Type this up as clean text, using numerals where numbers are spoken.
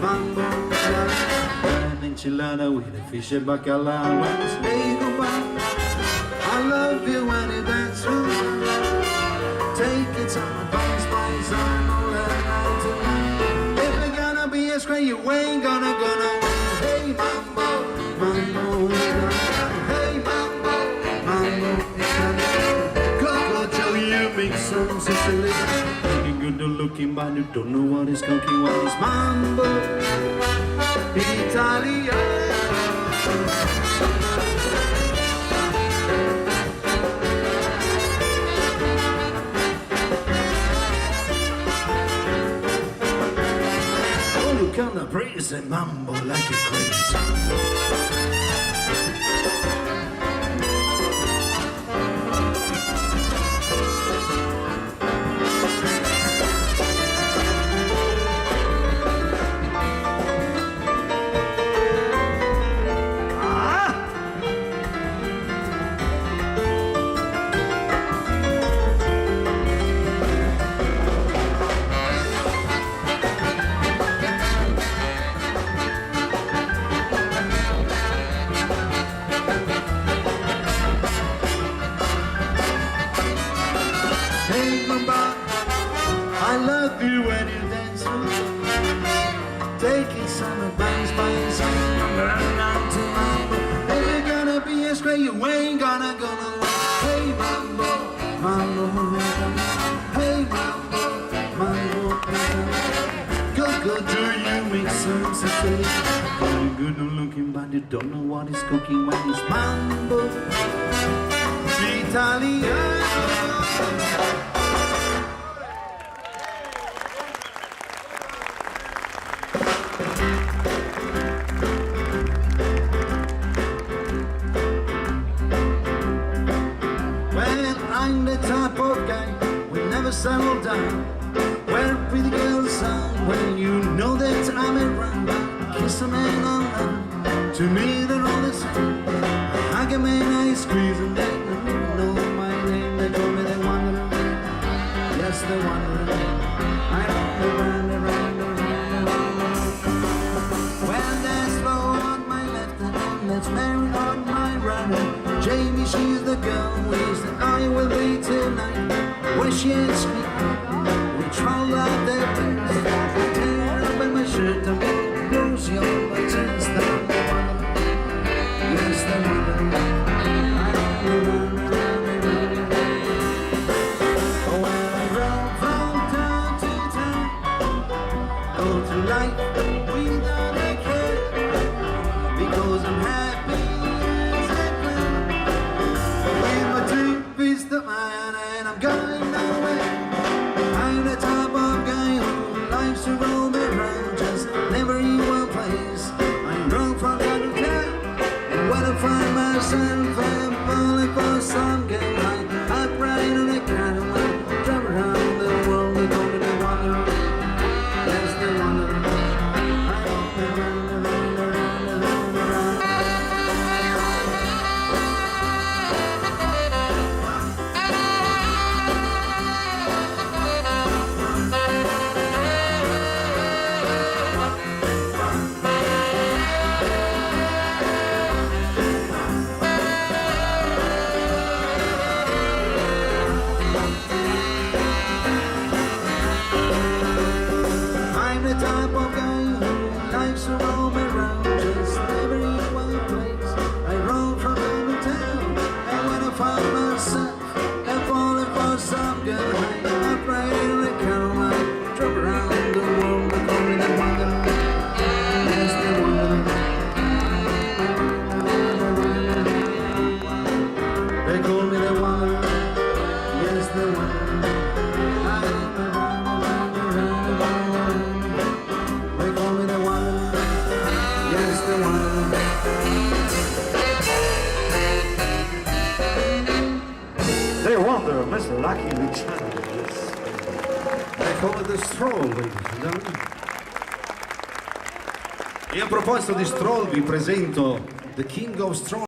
mambo. An enchilada with a fish and bacalao. When you say goodbye, I love you when you dance through. Take it some advice, spice on all that night tonight. If you're gonna be a stray, you ain't gonna win. Hey mambo, mambo, hey mambo, mambo. Coco Joe, you make some Sicily. Looking good looking, but you don't know what is cooking. What is mambo? Italian. Gonna praise and mambo like a crazy. I love you when you dance through. Taking some advice by saying I'm running out to mambo. If you're gonna be a stray, you ain't gonna hey mambo, mambo, hey mambo, mambo. Go, do you make some sense? You're good looking, but you don't know what is cooking when it's mambo. Italian. I'm the type of guy we never settle down. Where pretty girls are when you know that I'm around. Kiss a man on them, to me they're all the same. I hug a man, I squeeze and they don't even know my name. They call me the wandering man. Yes, the wandering man. I don't around. When there's slow on my left and there's Mary on my right. Jamie, she's the girl with the I will be tonight. When she asks me, we troll out their beds. Tear up in my shirt and make rosy on my chest. I'm the one, yes, the one. Oh, when I run from town to town, go through life without a care, because I'm happy. The man and I'm going nowhere. I'm the type of guy who likes to roam around, just never in one place. I roam from town to town, and when I find myself, I'm falling for some game. I ride on a Cadillac, drive around the world, they call me the wanderer. Yes, the wanderer. I roam around. The type of guy who likes to roam around, just never in one place. I roam from town to town, and when I find myself, I'm falling for some girl. I pray in the Carolina, drop around the world, they call me the wanderer. Yes, the wanderer. They call me the wanderer. Yes, the wanderer. They wonder, Mr. Lucky Luciano. They call it the stroll, ladies and gentlemen. E a proposito di stroll vi presento The King of Stroll.